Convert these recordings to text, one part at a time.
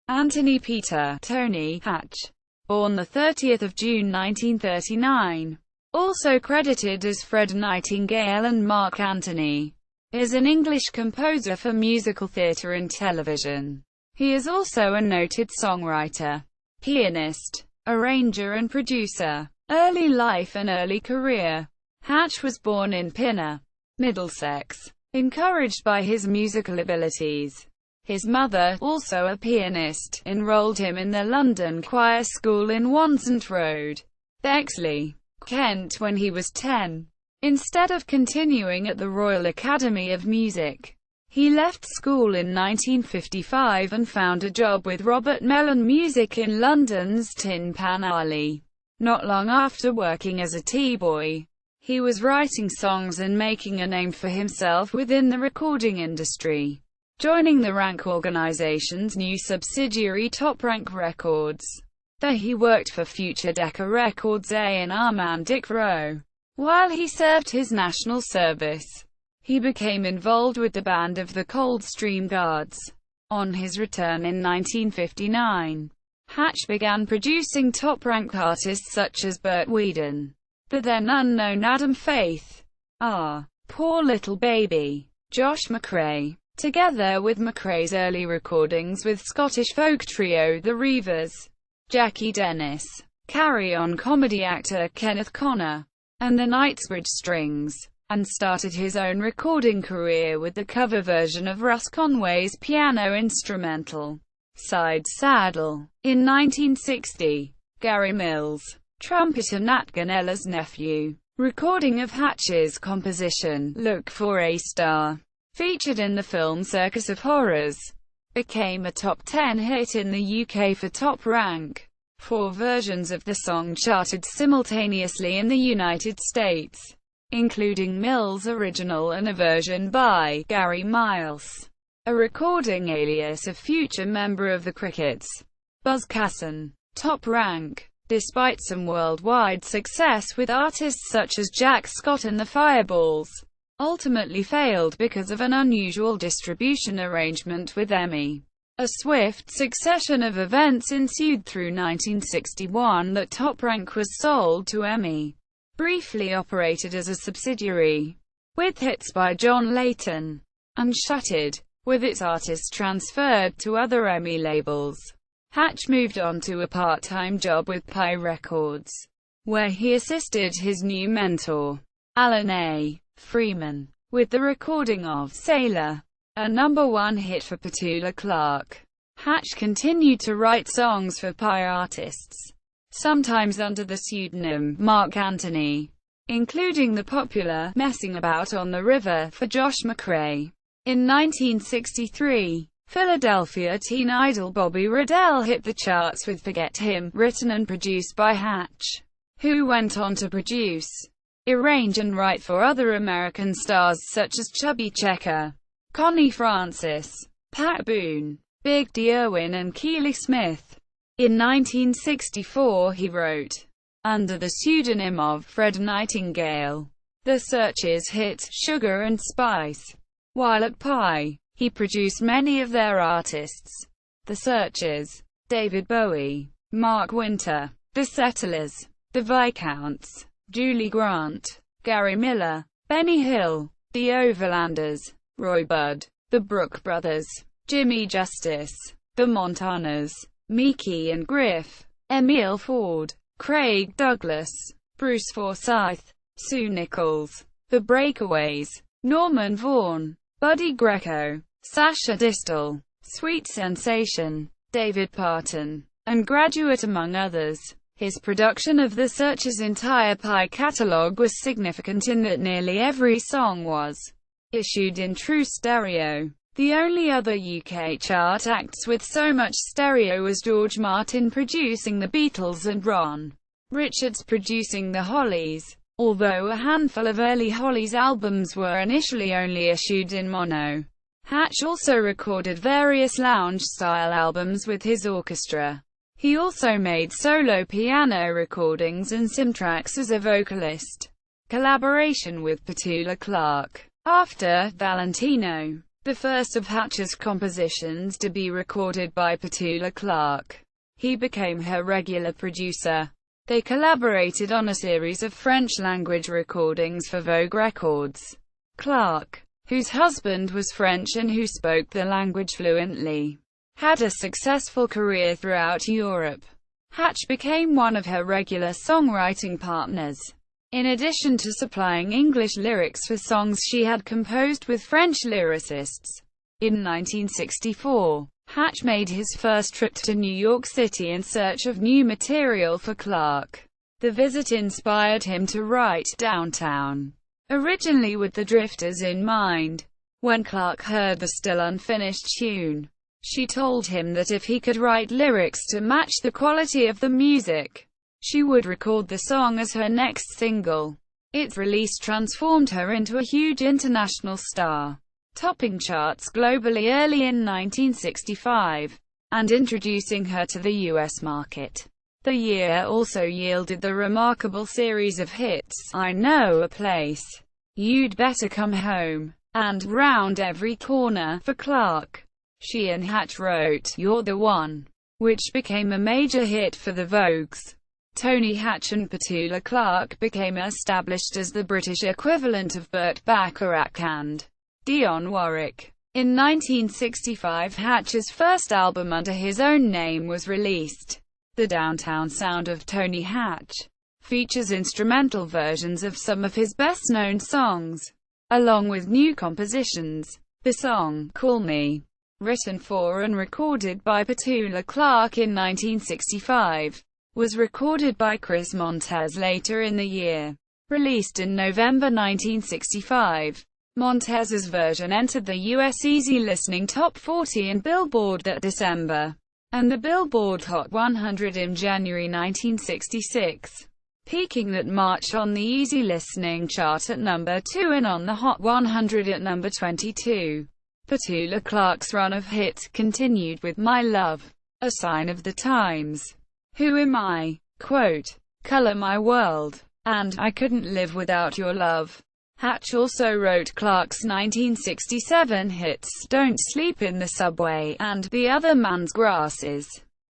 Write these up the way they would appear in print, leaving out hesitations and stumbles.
Anthony Peter Tony Hatch, born 30 June 1939, also credited as Fred Nightingale and Mark Antony, is an English composer for musical theatre and television. He is also a noted songwriter, pianist, arranger and producer. Early life and early career. Hatch was born in Pinner, Middlesex, encouraged by his musical abilities. His mother, also a pianist, enrolled him in the London Choir School in Wansant Road, Bexley, Kent when he was 10. Instead of continuing at the Royal Academy of Music, he left school in 1955 and found a job with Robert Mellon Music in London's Tin Pan Alley. Not long after working as a tea-boy, he was writing songs and making a name for himself within the recording industry, joining the Rank organization's new subsidiary Top Rank Records. There he worked for future Decca Records A&R man Dick Rowe. While he served his national service, he became involved with the band of the Coldstream Guards. On his return in 1959, Hatch began producing top-rank artists such as Bert Weedon, the then unknown Adam Faith, Poor Little Baby, Josh McCrea, together with McCrea's early recordings with Scottish folk trio The Reivers, Jackie Dennis, Carry On comedy actor Kenneth Connor, and the Knightsbridge Strings, and started his own recording career with the cover version of Russ Conway's piano instrumental, Side Saddle. In 1960, Gary Mills, trumpeter Nat Ganella's nephew, recording of Hatch's composition, Look for a Star, featured in the film Circus of Horrors, became a top 10 hit in the UK for Top Rank. 4 versions of the song charted simultaneously in the United States, including Mills' original and a version by Gary Miles, a recording alias of future member of the Crickets, Buzz Casson. Top Rank, despite some worldwide success with artists such as Jack Scott and the Fireballs, ultimately failed because of an unusual distribution arrangement with EMI. A swift succession of events ensued through 1961 that Top Rank was sold to EMI, briefly operated as a subsidiary, with hits by John Layton, and shuttered, with its artists transferred to other EMI labels. Hatch moved on to a part-time job with Pi Records, where he assisted his new mentor, Alan A. Freeman, with the recording of Sailor, a #1 hit for Petula Clark. Hatch continued to write songs for Pi artists, sometimes under the pseudonym Mark Antony, including the popular Messing About on the River for Josh McCrea. In 1963, Philadelphia teen idol Bobby Riddell hit the charts with Forget Him, written and produced by Hatch, who went on to produce, arrange and write for other American stars such as Chubby Checker, Connie Francis, Pat Boone, Big D. Irwin and Keely Smith. In 1964 he wrote, under the pseudonym of Fred Nightingale, The Search's hit, Sugar and Spice. While at Pi, he produced many of their artists, The Searchers, David Bowie, Mark Winter, The Settlers, The Viscounts, Julie Grant, Gary Miller, Benny Hill, The Overlanders, Roy Budd, The Brook Brothers, Jimmy Justice, The Montanas, Meeky and Griff, Emile Ford, Craig Douglas, Bruce Forsyth, Sue Nichols, The Breakaways, Norman Vaughan, Buddy Greco, Sasha Distel, Sweet Sensation, David Parton, and Graduate among others. His production of The Search's entire Pi catalogue was significant in that nearly every song was issued in true stereo. The only other UK chart acts with so much stereo was George Martin producing The Beatles and Ron Richards producing The Hollies, although a handful of early Hollies albums were initially only issued in mono. Hatch also recorded various lounge-style albums with his orchestra. He also made solo piano recordings and sim-tracks as a vocalist, collaboration with Petula Clark. After Valentino, the first of Hatch's compositions to be recorded by Petula Clark. He became her regular producer. They collaborated on a series of French-language recordings for Vogue Records. Clark, whose husband was French and who spoke the language fluently, had a successful career throughout Europe. Hatch became one of her regular songwriting partners. In addition to supplying English lyrics for songs she had composed with French lyricists. In 1964, Hatch made his first trip to New York City in search of new material for Clark. The visit inspired him to write Downtown, originally with the Drifters in mind. When Clark heard the still unfinished tune, she told him that if he could write lyrics to match the quality of the music, she would record the song as her next single. Its release transformed her into a huge international star, topping charts globally early in 1965, and introducing her to the US market. The year also yielded the remarkable series of hits, I Know a Place, You'd Better Come Home, and Round Every Corner. For Clark, she and Hatch wrote You're the One, which became a major hit for the Vogues. Tony Hatch and Petula Clark became established as the British equivalent of Burt Bacharach and Dionne Warwick. In 1965, Hatch's first album under his own name was released. The Downtown Sound of Tony Hatch features instrumental versions of some of his best-known songs, along with new compositions. The song, Call Me, written for and recorded by Petula Clark in 1965, was recorded by Chris Montez later in the year. Released in November 1965, Montez's version entered the US Easy Listening Top 40 in Billboard that December, and the Billboard Hot 100 in January 1966, peaking that March on the Easy Listening chart at number 2 and on the Hot 100 at number 22. Petula Clark's run of hits continued with My Love, A Sign of the Times, Who Am I, quote, Color My World, and I Couldn't Live Without Your Love. Hatch also wrote Clark's 1967 hits Don't Sleep in the Subway and The Other Man's Grass Is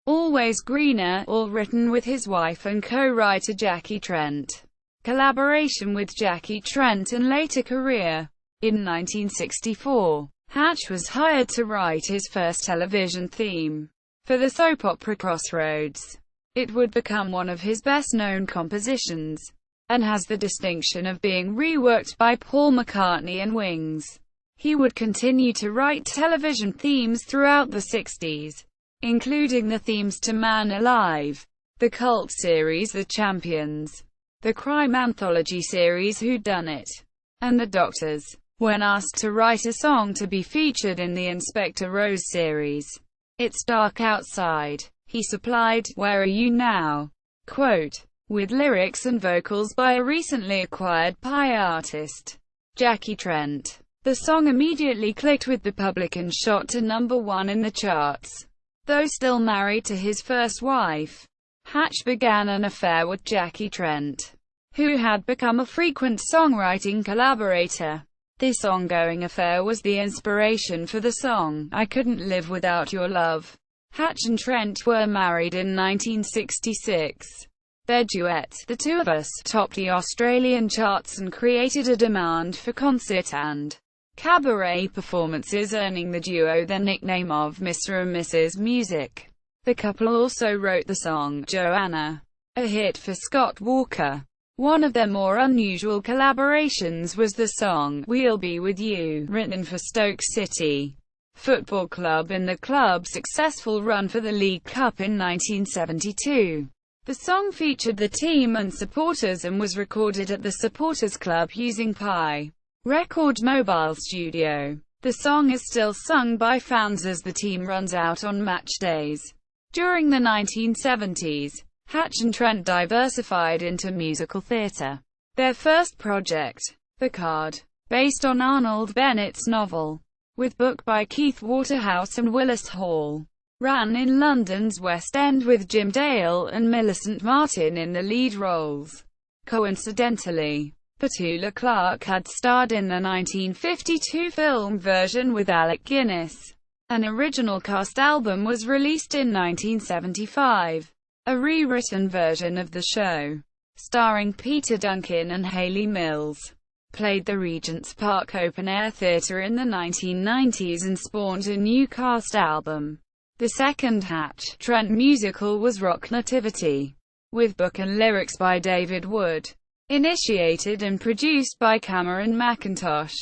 Always Greener, all written with his wife and co-writer Jackie Trent. Collaboration with Jackie Trent and later career. In 1964, Hatch was hired to write his first television theme for the soap opera Crossroads. It would become one of his best-known compositions, and has the distinction of being reworked by Paul McCartney and Wings. He would continue to write television themes throughout the 60s, including the themes to Man Alive, the cult series The Champions, the crime anthology series Who Done It, and The Doctors. When asked to write a song to be featured in the Inspector Rose series, It's Dark Outside, he supplied Where Are You Now, quote, with lyrics and vocals by a recently acquired Pie artist, Jackie Trent. The song immediately clicked with the public and shot to number 1 in the charts. Though still married to his first wife, Hatch began an affair with Jackie Trent, who had become a frequent songwriting collaborator. This ongoing affair was the inspiration for the song, I Couldn't Live Without Your Love. Hatch and Trent were married in 1966. Their duet, The Two of Us, topped the Australian charts and created a demand for concert and cabaret performances, earning the duo the nickname of Mr. and Mrs. Music. The couple also wrote the song, Joanna, a hit for Scott Walker. One of their more unusual collaborations was the song, We'll Be With You, written for Stoke City Football Club in the club's successful run for the League Cup in 1972. The song featured the team and supporters and was recorded at the Supporters Club using Pie Records mobile studio. The song is still sung by fans as the team runs out on match days. During the 1970s, Hatch and Trent diversified into musical theatre. Their first project, The Card, based on Arnold Bennett's novel, with book by Keith Waterhouse and Willis Hall, ran in London's West End with Jim Dale and Millicent Martin in the lead roles. Coincidentally, Petula Clark had starred in the 1952 film version with Alec Guinness. An original cast album was released in 1975. A rewritten version of the show, starring Peter Duncan and Hayley Mills, played the Regent's Park Open Air Theatre in the 1990s and spawned a new cast album. The second Hatch Trent musical was Rock Nativity, with book and lyrics by David Wood. Initiated and produced by Cameron McIntosh,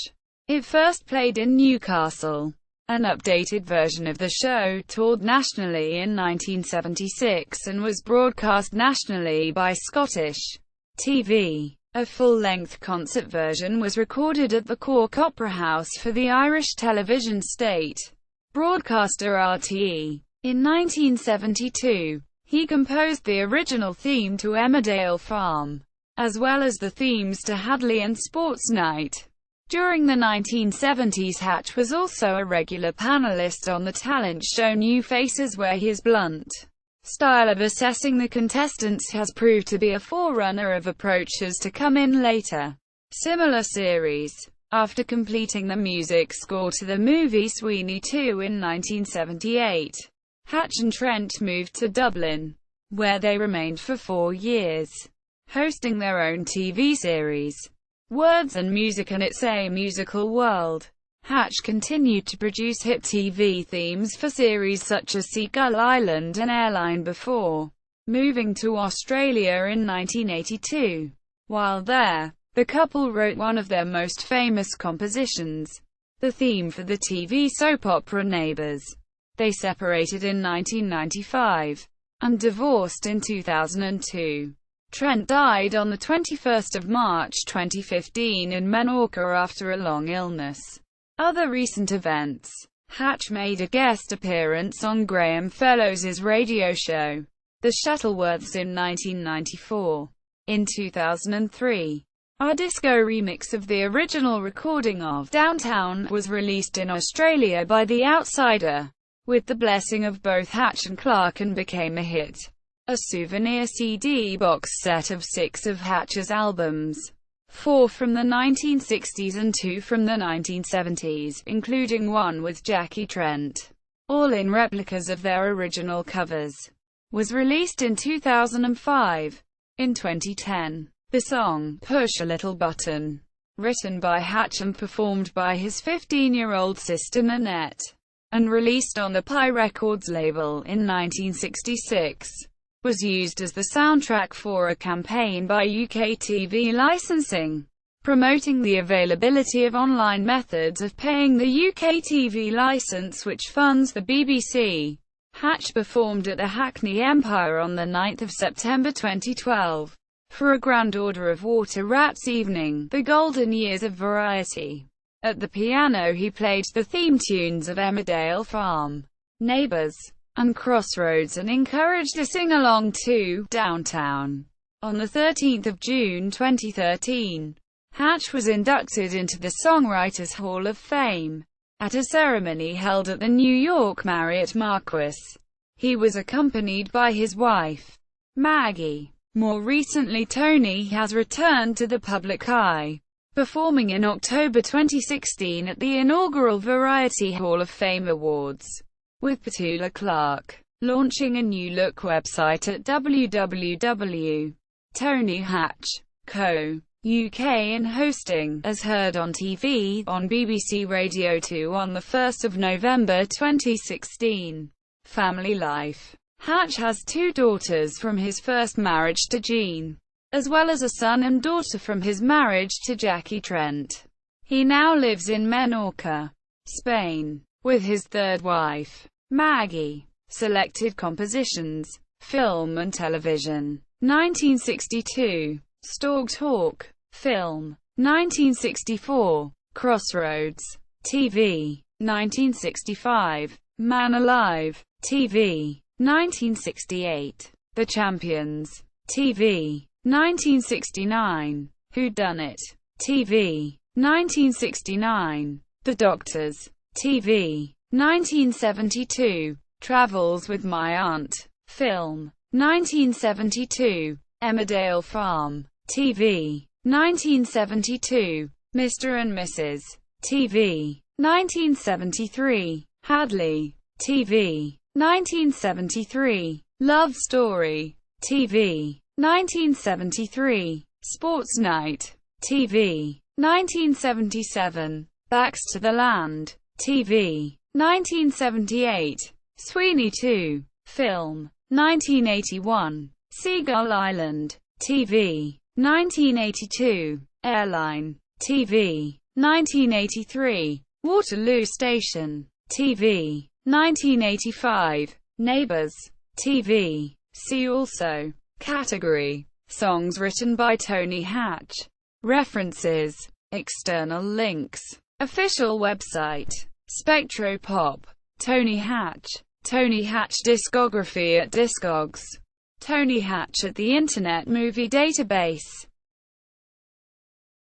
it first played in Newcastle. An updated version of the show toured nationally in 1976 and was broadcast nationally by Scottish TV. A full-length concert version was recorded at the Cork Opera House for the Irish television state broadcaster RTE. In 1972, he composed the original theme to Emmerdale Farm, as well as the themes to Hadley and Sports Night. During the 1970s, Hatch was also a regular panelist on the talent show New Faces, where his blunt style of assessing the contestants has proved to be a forerunner of approaches to come in later similar series. After completing the music score to the movie Sweeney 2 in 1978, Hatch and Trent moved to Dublin, where they remained for 4 years, hosting their own TV series, Words and Music and It's a Musical World. Hatch continued to produce hit TV themes for series such as Seagull Island and Airline before moving to Australia in 1982. While there, the couple wrote one of their most famous compositions, the theme for the TV soap opera Neighbours. They separated in 1995 and divorced in 2002. Trent died on the 21st of March 2015 in Menorca after a long illness. Other recent events: Hatch made a guest appearance on Graham Fellowes' radio show, The Shuttleworths, in 1994. In 2003, a disco remix of the original recording of Downtown was released in Australia by The Outsider, with the blessing of both Hatch and Clark, and became a hit. A souvenir CD box set of 6 of Hatch's albums, 4 from the 1960s and 2 from the 1970s, including one with Jackie Trent, all in replicas of their original covers, was released in 2005. In 2010, the song Push a Little Button, written by Hatch and performed by his 15-year-old sister Nanette, and released on the Pi Records label in 1966, was used as the soundtrack for a campaign by UK TV Licensing, promoting the availability of online methods of paying the UK TV license which funds the BBC. Hatch performed at the Hackney Empire on 9 September 2012, for a Grand Order of Water Rats evening, the golden years of variety. At the piano he played the theme tunes of Emmerdale Farm, Neighbours, and Crossroads, and encouraged a sing-along to Downtown. On 13 June 2013, Hatch was inducted into the Songwriters Hall of Fame at a ceremony held at the New York Marriott Marquis. He was accompanied by his wife, Maggie. More recently, Tony has returned to the public eye, performing in October 2016 at the inaugural Variety Hall of Fame Awards, with Petula Clark launching a new look website at www.tonyhatch.co.uk and hosting As Heard on TV on BBC Radio 2 on 1 November 2016. Family life: Hatch has 2 daughters from his first marriage to Jean, as well as a son and daughter from his marriage to Jackie Trent. He now lives in Menorca, Spain, with his third wife, Maggie. Selected compositions: film and television, 1962. Storg Talk, film, 1964. Crossroads, TV, 1965. Man Alive, TV, 1968. The Champions, TV, 1969. Whodunit, TV, 1969. The Doctors, TV, 1972. Travels with My Aunt, film, 1972. Emmerdale Farm, TV, 1972. Mr. and Mrs. TV. 1973. Hadley. TV. 1973. Love Story. TV. 1973. Sports Night. TV. 1977. Backs to the Land. TV. 1978. Sweeney 2. Film. 1981. Seagull Island. TV. 1982. Airline. TV. 1983. Waterloo Station. TV. 1985. Neighbors. TV. See also. Category. Songs written by Tony Hatch. References. External links. Official website. Spectropop. Tony Hatch. Tony Hatch discography at Discogs. Tony Hatch at the Internet Movie Database.